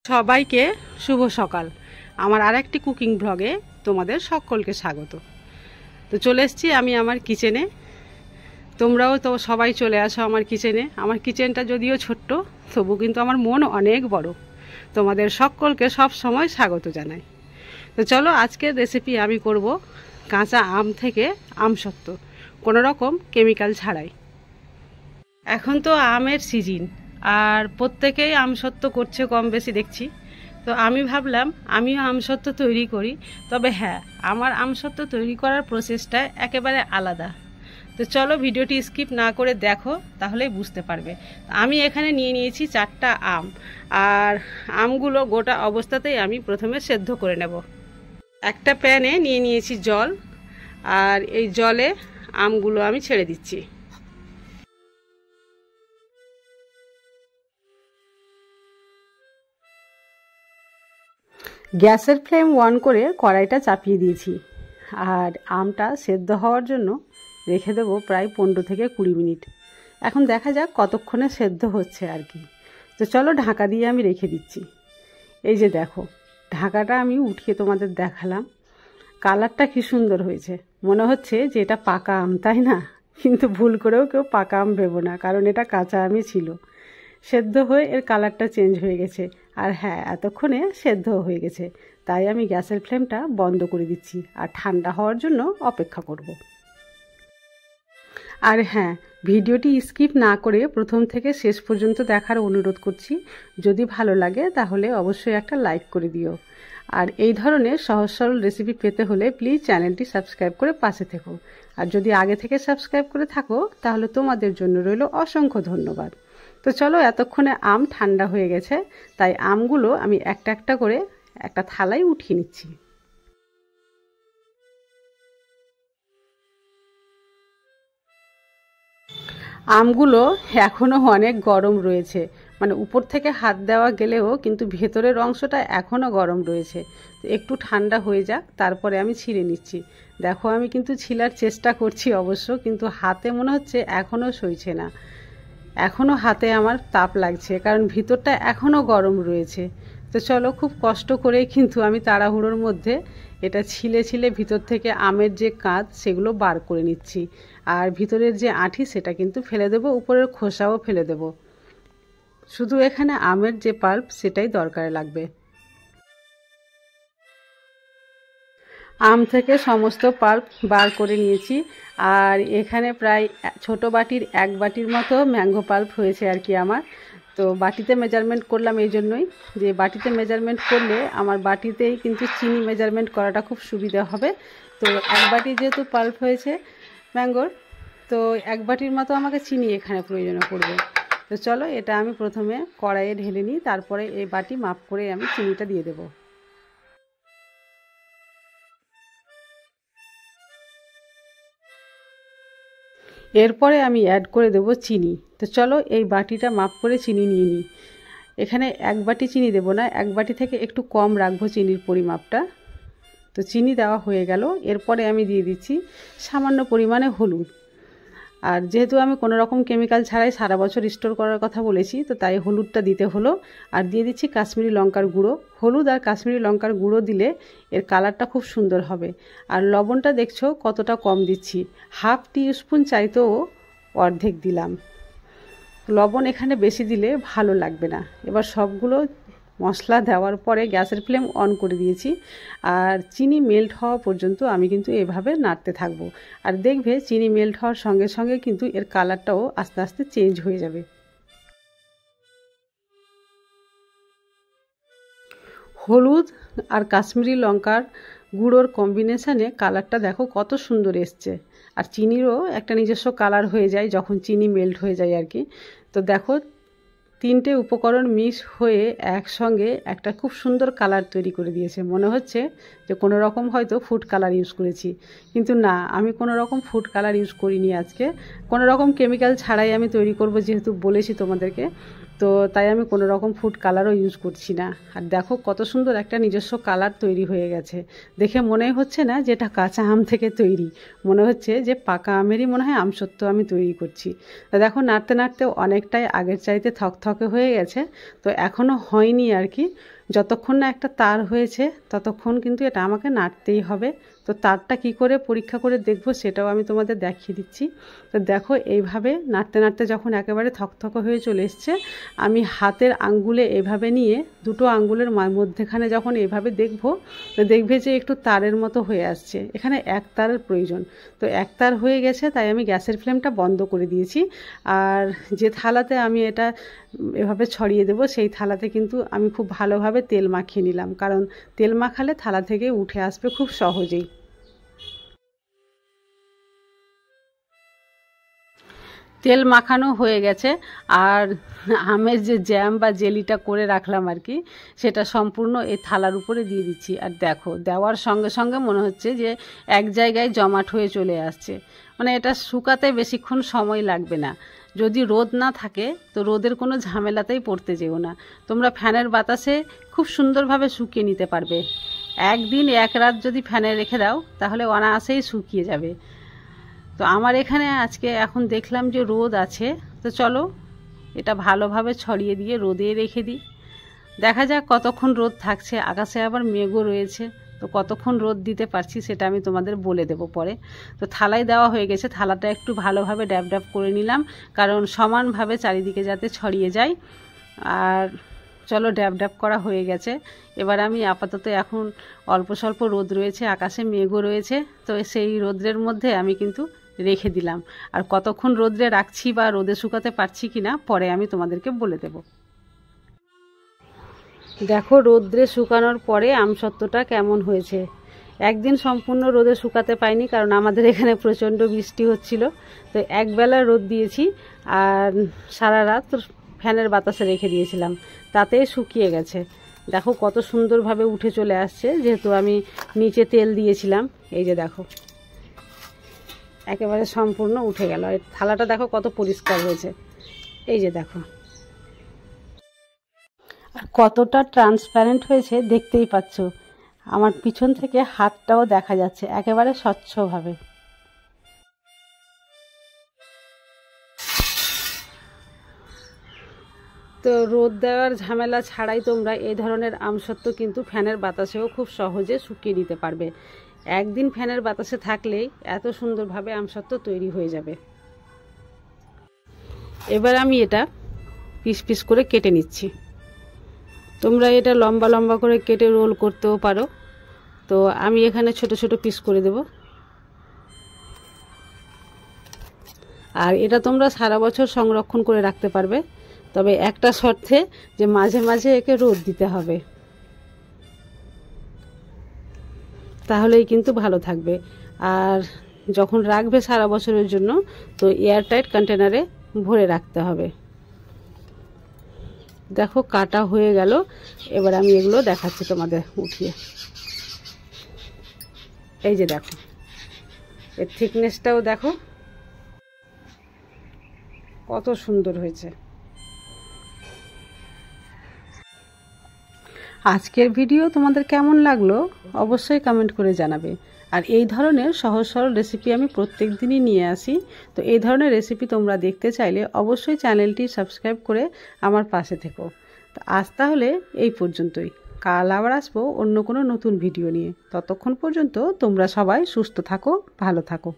সবাইকে শুভ সকাল। আমার আরেকটি কুকিং ব্লগে তোমাদের সকলকে স্বাগত। তো চলে এসেছি আমি আমার কিচেনে। তোমরাও তো সবাই চলে আসো আমার কিচেনে। আমার কিচেনটা যদিও ছোট্ট, তবু কিন্তু আমার মন অনেক বড়। তোমাদের সকলকে সব সময় স্বাগত জানাই। তো চলো, আজকের রেসিপি আমি করব কাঁচা আম থেকে আমসত্ত্ব, কোনো রকম কেমিক্যাল ছাড়াই। এখন তো আমের সিজন, আর প্রত্যেকেই আমসত্ত্ব করছে কম বেশি দেখছি। তো আমি ভাবলাম আমিও আমসত্ত্ব তৈরি করি। তবে হ্যাঁ, আমার আমসত্ত্ব তৈরি করার প্রসেসটা একেবারে আলাদা। তো চলো, ভিডিওটি স্কিপ না করে দেখো, তাহলেই বুঝতে পারবে। আমি এখানে নিয়ে নিয়েছি 4টা আম, আর আমগুলো গোটা অবস্থাতেই আমি প্রথমে সেদ্ধ করে নেব। একটা প্যানে নিয়ে নিয়েছি জল, আর এই জলে আমগুলো আমি ছেড়ে দিচ্ছি। গ্যাসের ফ্লেম অন করে কড়াইটা চাপিয়ে দিয়েছি, আর আমটা সেদ্ধ হওয়ার জন্য রেখে দেবো প্রায় 15 থেকে 20 মিনিট। এখন দেখা যাক কতক্ষণে সেদ্ধ হচ্ছে আর কি। তো চলো, ঢাকা দিয়ে আমি রেখে দিচ্ছি। এই যে দেখো, ঢাকাটা আমি উঠিয়ে তোমাদের দেখালাম। কালারটা কি সুন্দর হয়েছে, মনে হচ্ছে যে এটা পাকা আম, তাই না? কিন্তু ভুল করেও কেউ পাকা আম ভেবো না, কারণ এটা কাঁচা আমই ছিল। সেদ্ধ হয়ে এর কালারটা চেঞ্জ হয়ে গেছে। আর হ্যাঁ, এতক্ষণে সেদ্ধ হয়ে গেছে, তাই আমি গ্যাসের ফ্লেমটা বন্ধ করে দিচ্ছি আর ঠান্ডা হওয়ার জন্য অপেক্ষা করব। আর হ্যাঁ, ভিডিওটি স্কিপ না করে প্রথম থেকে শেষ পর্যন্ত দেখার অনুরোধ করছি। যদি ভালো লাগে তাহলে অবশ্যই একটা লাইক করে দিও। আর এই ধরনের সহজ সরল রেসিপি পেতে হলে প্লিজ চ্যানেলটি সাবস্ক্রাইব করে পাশে থেকো। আর যদি আগে থেকে সাবস্ক্রাইব করে থাকো তাহলে তোমাদের জন্য রইল অসংখ্য ধন্যবাদ। তো চলো, এতক্ষণে আম ঠান্ডা হয়ে গেছে, তাই আমগুলো আমি একটা একটা করে একটা থালায় উঠিয়ে নিচ্ছি। আমগুলো এখনও অনেক গরম রয়েছে, মানে উপর থেকে হাত দেওয়া গেলেও কিন্তু ভেতরের অংশটা এখনও গরম রয়েছে। একটু ঠান্ডা হয়ে যাক, তারপরে আমি ছিঁড়ে নিচ্ছি। দেখো, আমি কিন্তু ছিলার চেষ্টা করছি অবশ্য, কিন্তু হাতে মনে হচ্ছে এখনও সইছে না। এখনও হাতে আমার তাপ লাগছে, কারণ ভিতরটা এখনও গরম রয়েছে। তো চলো, খুব কষ্ট করেই কিন্তু আমি তাড়াহুড়োর মধ্যে এটা ছিলে ছিলে ভিতর থেকে আমের যে কাঁচ সেগুলো বার করে নিচ্ছি। আর ভিতরের যে আঁটি সেটা কিন্তু ফেলে দেবো, উপরের খোসাও ফেলে দেবো। শুধু এখানে আমের যে পাল্প সেটাই দরকার লাগবে। আম থেকে সমস্ত পাল্প বার করে নিয়েছি, আর এখানে প্রায় ছোট বাটির 1 বাটির মতো ম্যাঙ্গো পাল্প হয়েছে আর কি আমার। তো বাটিতে মেজারমেন্ট করলাম এই জন্যই, যে বাটিতে মেজারমেন্ট করলে আমার বাটিতেই কিন্তু চিনি মেজারমেন্ট করাটা খুব সুবিধা হবে। তো 1 বাটি যেহেতু পাল্প হয়েছে ম্যাঙ্গোর, তো 1 বাটির মতো আমাকে চিনি এখানে প্রয়োজন পড়বে। তো চলো, এটা আমি প্রথমে কড়াইয়ে ঢেলে নিই, তারপরে এই বাটি মাপ করে আমি চিনিটা দিয়ে দেবো। এরপরে আমি অ্যাড করে দেব চিনি। তো চলো, এই বাটিটা মাপ করে চিনি নিয়ে নিই। এখানে 1 বাটি চিনি দেব না, 1 বাটি থেকে একটু কম রাখবো চিনির পরিমাপটা। তো চিনি দেওয়া হয়ে গেল। এরপরে আমি দিয়ে দিচ্ছি সামান্য পরিমাণে হলুদ। আর যেহেতু আমি কোনো রকম কেমিক্যাল ছাড়াই সারা বছর স্টোর করার কথা বলেছি, তো তাই হলুদটা দিতে হলো। আর দিয়ে দিচ্ছি কাশ্মীরি লঙ্কার গুঁড়ো। হলুদ আর কাশ্মীরি লঙ্কার গুঁড়ো দিলে এর কালারটা খুব সুন্দর হবে। আর লবণটা দেখছো কতটা কম দিচ্ছি, 1/2 টিস্পুন চাইতেও অর্ধেক দিলাম। লবণ এখানে বেশি দিলে ভালো লাগবে না। এবার সবগুলো মশলা দেওয়ার পরে গ্যাসের ফ্লেম অন করে দিয়েছি, আর চিনি মেল্ট হওয়া পর্যন্ত আমি কিন্তু এভাবে নাড়তে থাকবো। আর দেখবে চিনি মেল্ট হওয়ার সঙ্গে সঙ্গে কিন্তু এর কালারটাও আস্তে আস্তে চেঞ্জ হয়ে যাবে। হলুদ আর কাশ্মীরি লঙ্কার গুঁড়োর কম্বিনেশানে কালারটা দেখো কত সুন্দর এসছে। আর চিনিরও একটা নিজস্ব কালার হয়ে যায় যখন চিনি মেল্ট হয়ে যায় আর কি। তো দেখো, 3টে উপকরণ মিক্স হয়ে একসঙ্গে একটা খুব সুন্দর কালার তৈরি করে দিয়েছে। মনে হচ্ছে যে কোনো রকম হয়তো ফুড কালার ইউজ করেছি, কিন্তু না, আমি কোনো রকম ফুড কালার ইউজ করিনি আজকে। কোনো রকম কেমিক্যাল ছাড়াই আমি তৈরি করব, যেহেতু বলেছি তোমাদেরকে। তো তাই আমি কোনো রকম ফুড কালারও ইউজ করছি না। আর দেখো কত সুন্দর একটা নিজস্ব কালার তৈরি হয়ে গেছে। দেখে মনেই হচ্ছে না যে এটা কাঁচা আম থেকে তৈরি, মনে হচ্ছে যে পাকা আমেরই মনে হয় আমসত্ত্ব আমি তৈরি করছি। তো দেখো নাড়তে নাড়তে অনেকটাই আগের চাইতে থকথকে হয়ে গেছে। তো এখনও হয়নি আর কি, যতক্ষণ না একটা তার হয়েছে ততক্ষণ কিন্তু এটা আমাকে নাড়তেই হবে। তো তারটা কি করে পরীক্ষা করে দেখব সেটাও আমি তোমাদের দেখিয়ে দিচ্ছি। তো দেখো এইভাবে নাড়তে নাড়তে যখন একেবারে থকথকে হয়ে চলে এসছে, আমি হাতের আঙ্গুলে এভাবে নিয়ে দুটো আঙ্গুলের মধ্যেখানে যখন এভাবে দেখব, তো দেখবে যে একটু তারের মতো হয়ে আসছে। এখানে এক তারের প্রয়োজন। তো এক তার হয়ে গেছে, তাই আমি গ্যাসের ফ্লেমটা বন্ধ করে দিয়েছি। আর যে থালাতে আমি এটা এভাবে ছড়িয়ে দেব, সেই থালাতে কিন্তু আমি খুব ভালোভাবে তেল মাখিয়ে নিলাম, কারণ তেল মাখালে থালা থেকে উঠে আসবে খুব সহজেই। তেল মাখানো হয়ে গেছে, আর আমের যে জ্যাম বা জেলিটা করে রাখলাম আর কি, সেটা সম্পূর্ণ এই থালার উপরে দিয়ে দিচ্ছি। আর দেখো দেওয়ার সঙ্গে সঙ্গে মনে হচ্ছে যে এক জায়গায় জমাট হয়ে চলে আসছে। মানে এটা শুকাতে বেশিক্ষণ সময় লাগবে না। যদি রোদ না থাকে তো রোদের কোনো ঝামেলাতেই পড়তে যেও না, তোমরা ফ্যানের বাতাসে খুব সুন্দরভাবে শুকিয়ে নিতে পারবে। একদিন এক রাত যদি ফ্যানে রেখে দাও তাহলে অনায়াসেই শুকিয়ে যাবে। তো আমার এখানে আজকে এখন দেখলাম যে রোদ আছে, তো চলো এটা ভালোভাবে ছড়িয়ে দিয়ে রোদে রেখে দিই। দেখা যাক কতক্ষণ রোদ থাকছে, আকাশে আবার মেঘও রয়েছে, তো কতক্ষণ রোদ দিতে পারছি সেটা আমি তোমাদের বলে দেব পরে। তো থালায় দেওয়া হয়ে গেছে, থালাটা একটু ভালোভাবে ড্যাব ড্যাব করে নিলাম, কারণ সমানভাবে চারিদিকে যাতে ছড়িয়ে যায়। আর চলো ড্যাব ড্যাব করা হয়ে গেছে। এবার আমি আপাতত এখন অল্প স্বল্প রোদ রয়েছে, আকাশে মেঘও রয়েছে, তো সেই রোদ্রের মধ্যে আমি কিন্তু রেখে দিলাম। আর কতক্ষণ রোদ্রে রাখছি বা রোদে শুকাতে পারছি কিনা পরে আমি তোমাদেরকে বলে দেব। দেখো রোদ্রে শুকানোর পরে আমসত্ত্বটা কেমন হয়েছে। একদিন সম্পূর্ণ রোদে শুকাতে পাইনি, কারণ আমাদের এখানে প্রচণ্ড বৃষ্টি হচ্ছিল। তো একবেলা রোদ দিয়েছি, আর সারা রাত ফ্যানের বাতাসে রেখে দিয়েছিলাম, তাতেই শুকিয়ে গেছে। দেখো কত সুন্দরভাবে উঠে চলে আসছে, যেহেতু আমি নিচে তেল দিয়েছিলাম। এই যে দেখো একেবারে সম্পূর্ণ উঠে গেল। এই থালাটা দেখো কত পরিষ্কার হয়েছে, এই যে দেখো। আর কতটা ট্রান্সপারেন্ট হয়েছে দেখতেই পাচ্ছ, আমার পিছন থেকে হাতটাও দেখা যাচ্ছে একেবারে স্বচ্ছভাবে। তো রোদ দেওয়ার ঝামেলা ছাড়াই তোমরা এই ধরনের আমসত্ত্ব কিন্তু ফ্যানের বাতাসেও খুব সহজে শুকিয়ে নিতে পারবে। একদিন ফ্যানের বাতাসে থাকলেই এত সুন্দরভাবে আমসত্ত্ব তৈরি হয়ে যাবে। এবার আমি এটা পিস পিস করে কেটে নিচ্ছি। তোমরা এটা লম্বা লম্বা করে কেটে রোল করতেও পারো, তো আমি এখানে ছোট ছোট পিস করে দেব। আর এটা তোমরা সারা বছর সংরক্ষণ করে রাখতে পারবে, তবে একটা শর্তে, যে মাঝে মাঝে একে রোদ দিতে হবে, তাহলেই কিন্তু ভালো থাকবে। আর যখন রাখবে সারা বছরের জন্য, তো এয়ারটাইট কন্টেনারে ভরে রাখতে হবে। দেখো কাটা হয়ে গেল, এবার আমি এগুলো দেখাচ্ছি তোমাদের উঠিয়ে। এই যে দেখো এর থিকনেসটাও দেখো কত সুন্দর হয়েছে। আজকের ভিডিও তোমাদের কেমন লাগলো অবশ্যই কমেন্ট করে জানাবে। আর এই ধরনের সহজ সরল রেসিপি আমি প্রত্যেক দিনই নিয়ে আসি, তো এই ধরনের রেসিপি তোমরা দেখতে চাইলে অবশ্যই চ্যানেলটি সাবস্ক্রাইব করে আমার পাশে থেকো। তো আজ তাহলে এই পর্যন্তই, কাল আবার আসবো অন্য কোনো নতুন ভিডিও নিয়ে। ততক্ষণ পর্যন্ত তোমরা সবাই সুস্থ থাকো, ভালো থাকো।